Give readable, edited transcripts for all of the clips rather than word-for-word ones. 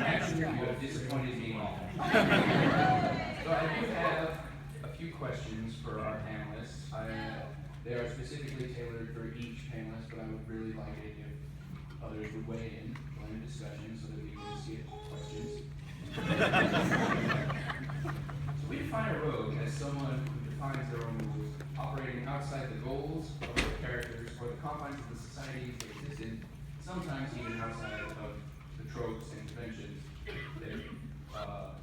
Actually, you have disappointed me all. So I do have a few questions for our panelists. They are specifically tailored for each panelist, but I would really like it if others would weigh in during the discussion so that we can skip questions. So we define a rogue as someone who defines their own rules, operating outside the goals of their characters or the confines of the society they exist in, sometimes even outside of the tropes and conventions that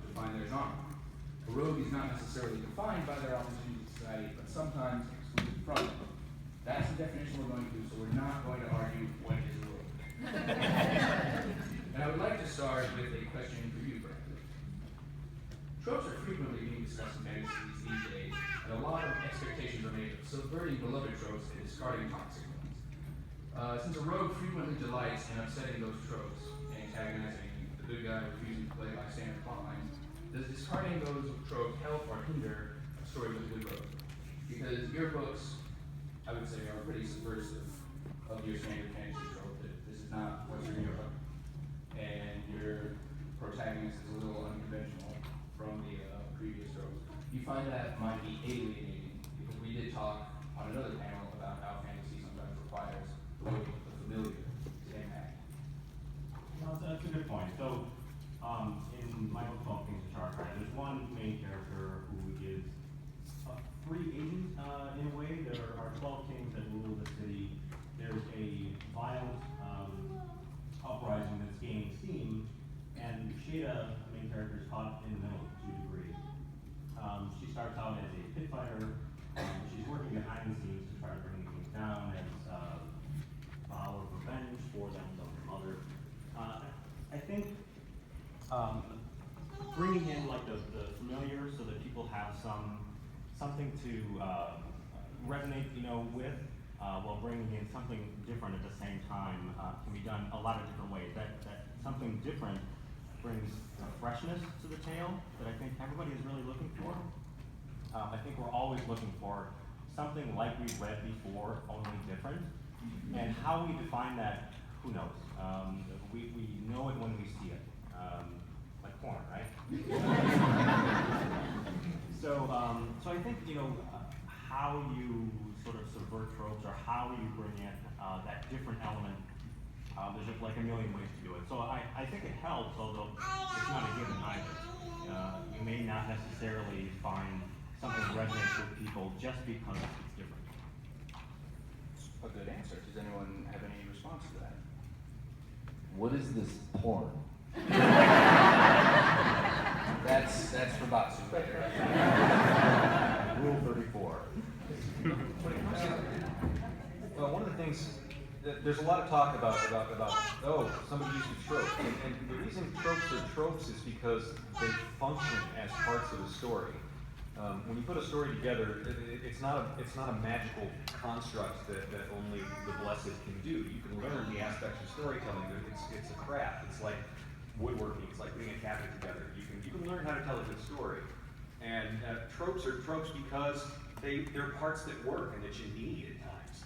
define their genre. A rogue is not necessarily defined by their opposition to society, but sometimes excluded from it. That's the definition we're going to do, so we're not going to argue what is a rogue. And I would like to start with a question for you, Brad. Tropes are frequently being discussed in fantasies these days, and a lot of expectations are made of subverting beloved tropes and discarding toxic ones. Since a rogue frequently delights in upsetting those tropes, antagonizing the good guy refusing to play by standard lines, does discarding those tropes help or hinder a story with a good rogue? Because your books, I would say, are pretty subversive of your standard fantasy trope that this is not Western Europe, and your protagonist is a little unconventional from the previous tropes. You find that might be alienating, because we did talk on another panel about how fantasy sometimes requires the look of the familiar to impact. No, that's a good point. So, in my book called Kings of Archetypes, there's one main character who is a free agent in a way. There are 12 kings that rule the city. There's a violent uprising that's gaining steam, and Shada, the main character, is caught in the middle to a degree. She starts out as a pit fighter. She's working behind the scenes to try to bring the kings down as vow of revenge for them from their mother. I think bringing in like the familiar so that people have something to resonate, with, while bringing in something different at the same time can be done a lot of different ways. That something different brings a freshness to the tale that I think everybody is really looking for. I think we're always looking for something like we've read before, only different. And how we define that, who knows? We know it when we see it. Like porn, right? So I think, how you sort of subvert tropes or how you bring in that different element, there's just like a million ways to do it. So I think it helps, although it's not a given either. You may not necessarily find something that resonates with people just because it's different. A good answer. Does anyone have any response to that? What is this porn? That's for Batsu. Rule 34. Well, one of the things, there's a lot of talk about somebody using tropes. And the reason tropes are tropes is because they function as parts of a story. When you put a story together, it's not a magical construct that only the blessed can do. You can learn the aspects of storytelling. It's a craft. It's like woodworking. It's like putting a cabinet together. You can learn how to tell a good story. And tropes are tropes because they're parts that work and that you need at times.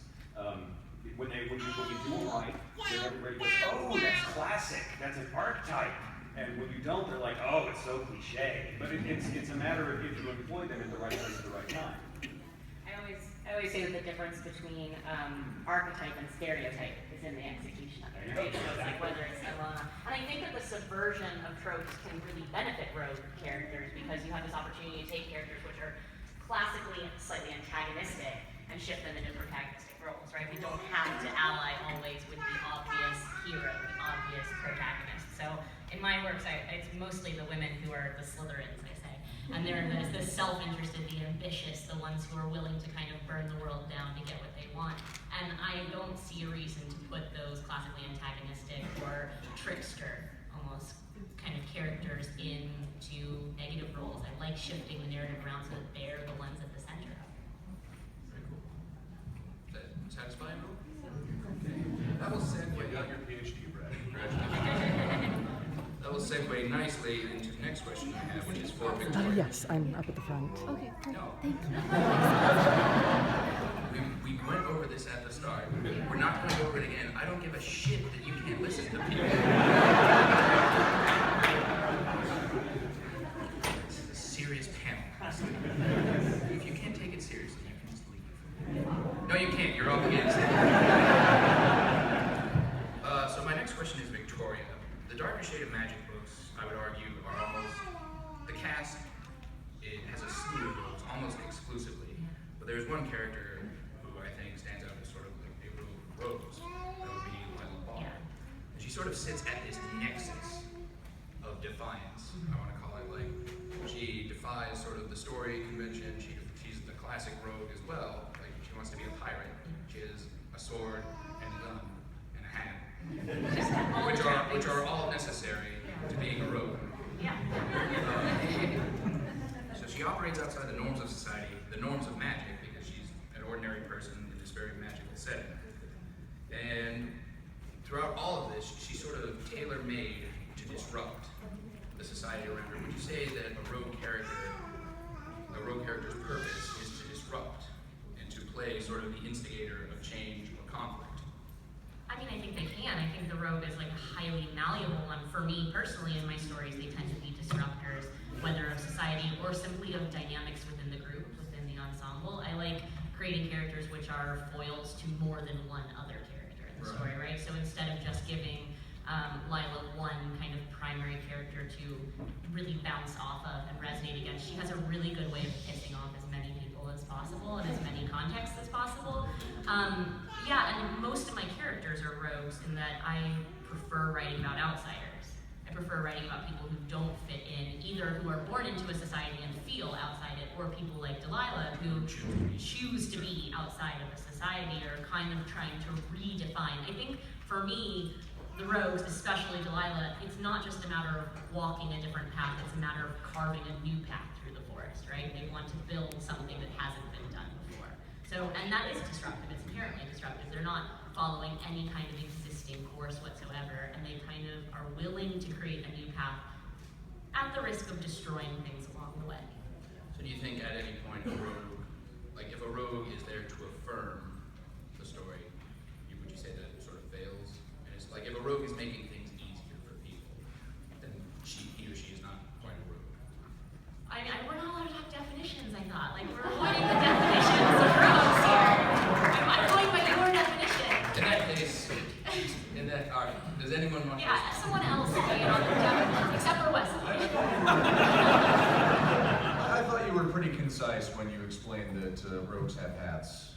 When you do them right, then everybody goes, oh, that's classic. That's an archetype. And when you don't, they're like, oh, it's so cliche. But it's a matter of if you employ them in the right place at the right time. I always say that the difference between archetype and stereotype is in the execution of it, right? So it's like whether it's Elena. And I think that the subversion of tropes can really benefit rogue characters because you have this opportunity to take characters which are classically slightly antagonistic and shift them into protagonistic roles, right? We don't have to ally always with the obvious hero, the obvious protagonist. So in my works, it's mostly the women who are the Slytherins, I say. And they're the self-interested, the ambitious, the ones who are willing to kind of burn the world down to get what they want. And I don't see a reason to put those classically antagonistic or trickster, almost, kind of characters into negative roles. I like shifting the narrative around so that they're the ones at the center. Very cool. That satisfying? Okay. That will segue. You got your PhD, Brad. Congratulations. That will segue nicely into the next question I have, which is for Oh, Victoria. yes, I'm up at the front. Okay, No. thank you. We went over this at the start. We're not going to go over it again. I don't give a shit that you can't listen to people. This is a serious panel. If you can't take it seriously, you can just leave. No, you can't. You're obligated to stay. So my next question is Victoria. The Darker Shade of Magic books, I would argue, are almost the cast. It has a slew of rogues, almost exclusively. But there's one character who I think stands out as sort of like a rogue of rogues. That would be Lila Ball. And she sort of sits at this nexus of defiance. I want to call it like she defies sort of the story convention. She's the classic rogue as well. Like she wants to be a pirate. She has a sword and a gun and a hat, which are all necessary to being a rogue. Yeah. So she operates outside the norms of society, the norms of magic, because she's an ordinary person in this very magical setting. And throughout all of this, she's sort of tailor-made to disrupt the society around her. Would you say that a rogue character's purpose is to disrupt and to play sort of the instigator of change or conflict? I mean, I think they can. I think the rogue is like a highly malleable one. For me personally, in my stories, they tend to be disruptors, whether of society or simply of dynamics within the group, within the ensemble. I like creating characters which are foils to more than one other character in the story, right? So instead of just giving Lila one kind of primary character to really bounce off of and resonate against, she has a really good way of pissing off as many people as possible and as many contexts as possible. Yeah, and most of my characters are rogues in that I prefer writing about outsiders. I prefer writing about people who don't fit in, either who are born into a society and feel outside it, or people like Delilah who choose to be outside of a society or kind of trying to redefine. I think for me, the rogues, especially Delilah, it's not just a matter of walking a different path, it's a matter of carving a new path through the forest, right? They want to build something that hasn't been done before. So, and that is disruptive, it's inherently disruptive. They're not following any kind of existing course whatsoever, and they kind of are willing to create a new path at the risk of destroying things along the way. So do you think at any point a rogue, like if a rogue is there to affirm the story, would you say that it sort of fails? And it's like if a rogue is making things easier for people, then he or she is not quite a rogue. I mean, we're not allowed to have definitions, I thought. Like, we're avoiding the definitions of rogues here. I'm going by your definition. In that case, all right, does anyone want to? Yeah, someone else weigh in on the definitions, except for Wesley. I thought you were pretty concise when you explained that rogues have hats.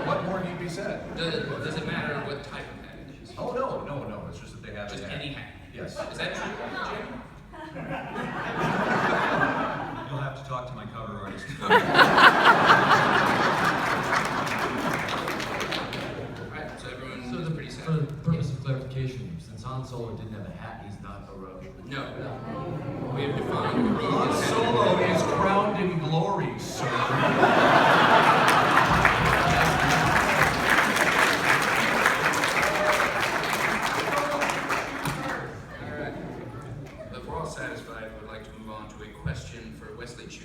What more need be said? Does it matter what type of hat it is? Oh, no. It's just that they have Just a hat. any hat? Yes. Is that true, Jim? You'll have to talk to my cover artist. Alright, so everyone's pretty sad. For the purpose of clarification, since Han Solo didn't have a hat, he's not a rogue. No. We have defined the rogue Han as Solo is crowned in glory, sir. Alright. If we're all satisfied, I would like to move on to a question for Wesley Chu.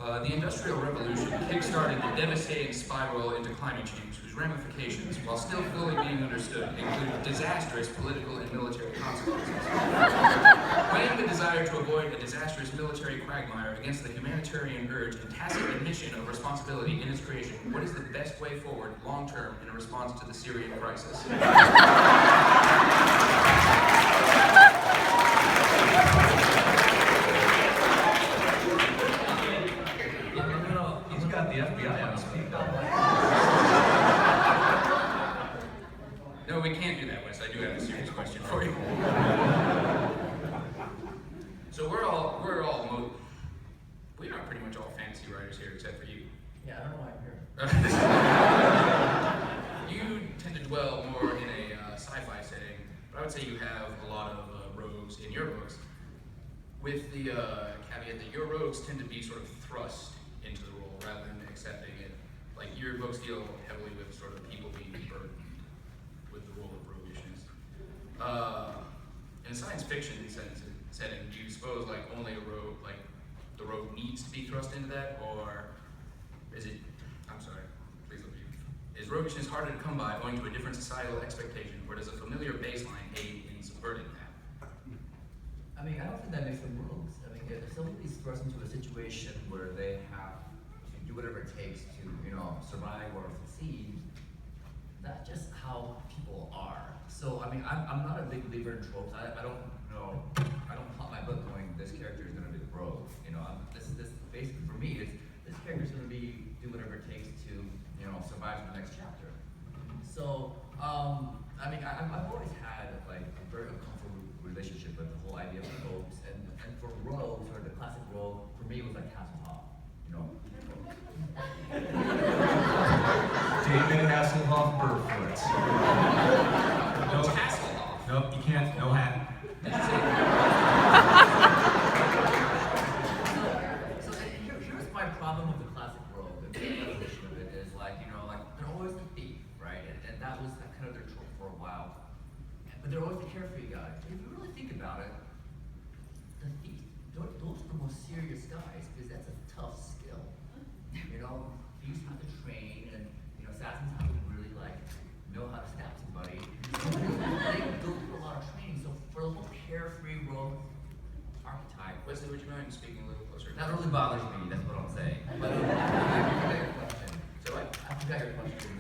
The Industrial Revolution kickstarted the devastating spiral into climate change, whose ramifications, while still fully being understood, include disastrous political and military consequences. Weighing the desire to avoid a disastrous military quagmire against the humanitarian urge and tacit admission of responsibility in its creation, what is the best way forward, long-term, in response to the Syrian crisis? He's got the FBI on speed dial. No, we can't do that, Wes. I do have a serious question for you. So we are pretty much all fantasy writers here, except for you. Yeah, I don't know why I'm here. You tend to dwell more in a sci-fi setting, but I would say you have a lot of rogues in your books, with the caveat that your rogues tend to be sort of thrust into the role rather than accepting it. Like your books deal heavily with sort of people being burdened with the role of roguishness. In a science fiction setting, do you suppose like only a rogue, like the rogue needs to be thrust into that, or is it? I'm sorry, please let me. Is roguishness harder to come by owing to a different societal expectation, or does a familiar baseline aid in subverting that? I mean, I don't think that makes them rogues. I mean, if somebody's thrust into a situation where they have to do whatever it takes to, survive or succeed, that's just how people are. So, I mean, I'm not a big believer in tropes. I don't plot my book going, this character is going to be the rogue. This basically for me is this character is going to do whatever it takes to, survive the next chapter. So, I mean, I've always had like a very uncomfortable relationship with the whole idea of rogues, and for rogues, or the classic rogue, for me it was like Hasselhoff, David Hasselhoff Burfoot. What's Hasselhoff? Nope, you can't, no hat. So here's my problem with the classic rogue. The definition of it is like, they're always the thief, right? And that was kind of their trope for a while. But they're always the carefree guy. If you really think about it, the thief, those are the most serious guys, because that's a tough skill. Thieves have to train, and assassins have to really know how to stab somebody. They go through a lot of training. So for the whole carefree rogue archetype, Wesley, would you mind speaking a little closer? that really bothers me. That's what I'm saying. But I forgot your question. So what? I forgot your question.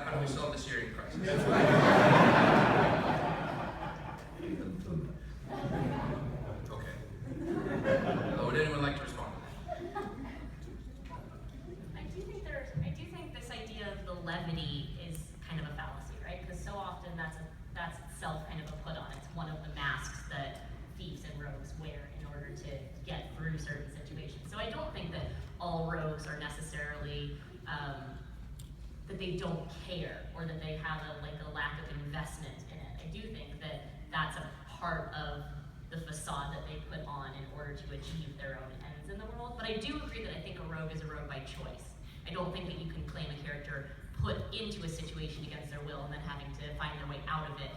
How do we solve the Syrian crisis? Okay. Would anyone like to respond to that? I do think this idea of the levity is kind of a fallacy, right? Because so often that's itself kind of a put on. It's one of the masks that thieves and rogues wear in order to get through certain situations. So I don't think that all rogues are necessarily that they don't care, or that they have a lack of investment in it. I do think that that's a part of the facade that they put on in order to achieve their own ends in the world. But I do agree that I think a rogue is a rogue by choice. I don't think that you can claim a character put into a situation against their will and then having to find their way out of it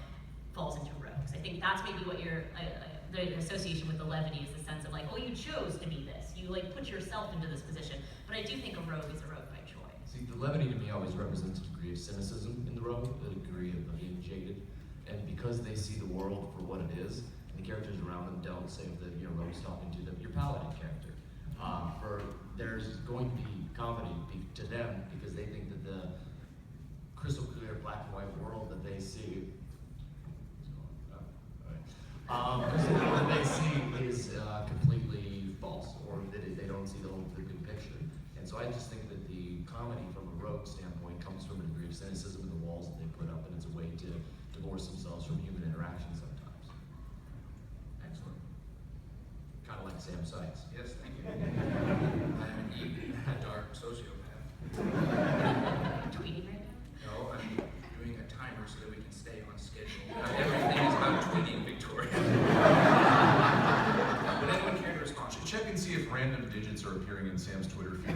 falls into rogues. I think that's maybe what the association with the levity is, the sense of you chose to be this. You put yourself into this position. But I do think a rogue is a rogue by choice. See, the levity to me always represents a degree of cynicism in the rogue, a degree of being jaded. And because they see the world for what it is, and the characters around them don't say that rogue's talking to them, your paladin character. There's going to be comedy to them because they think that the crystal clear black and white world that they see that they see is completely false, or that they don't see the big picture. And so I just think that the comedy from a rogue standpoint comes from a degree of cynicism in the walls that they put up, and it's a way to divorce themselves from human interaction sometimes. Excellent. Kind of like Sam Sykes. Yes, thank you. I'm indeed a dark sociopath. Tweeting right now? No, I'm doing a timer so that we can stay on schedule. Not everything is about tweeting, Victoria. Would anyone care to respond? Check and see if random digits are appearing in Sam's Twitter feed.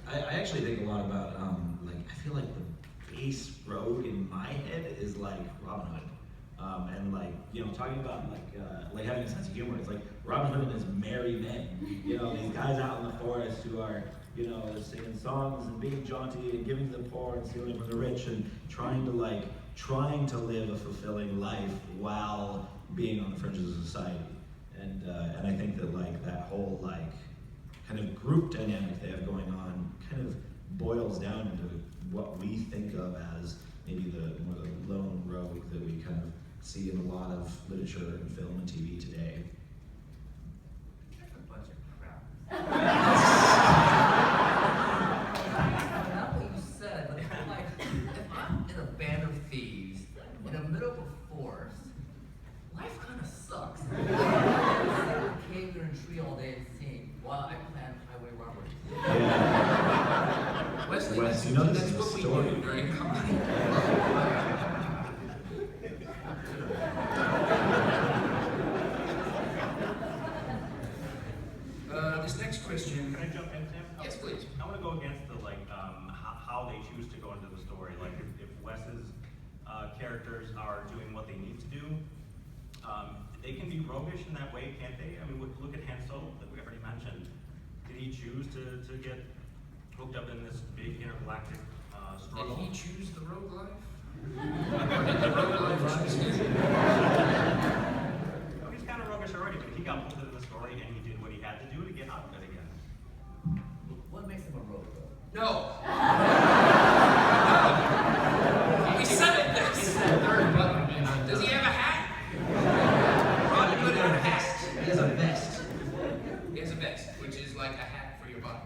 I actually think a lot about, I feel like the base rogue in my head is like Robin Hood. And talking about having a sense of humor, it's like Robin Hood and his merry men. These guys out in the forest who are, singing songs and being jaunty and giving to the poor and stealing from the rich and trying to live a fulfilling life while being on the fringes of society. And I think that that whole kind of group dynamic they have going on kind of boils down into what we think of as maybe the lone rogue that we kind of see in a lot of literature and film and TV today. That's a bunch of crap. Not what you said, but if I'm in a band of thieves in the middle of a forest, life kind of sucks. I'm sitting in a cave or a tree all day and sing while I plan highway robberies. Yeah. Wesley, Wes, that's this is what a we story. do during comedy. This next question Can I jump in, Sam? Yes, please. I want to go against the how they choose to go into the story. Like if Wes's characters are doing what they need to do, they can be roguish in that way, can't they? I mean, look at Han Solo that we already mentioned. Did he choose to get hooked up in this big intergalactic struggle? Did he choose the rogue life? Or did the rogue life choose him? Well, he's kind of roguish already, but he got pulled into the story and he did what he had to do to get out of it again. What makes him a rogue, though? No. No. We settled this. Does he have a hat? Ron, put it on a vest. He has a vest. He has a vest, which is like a hat for your body.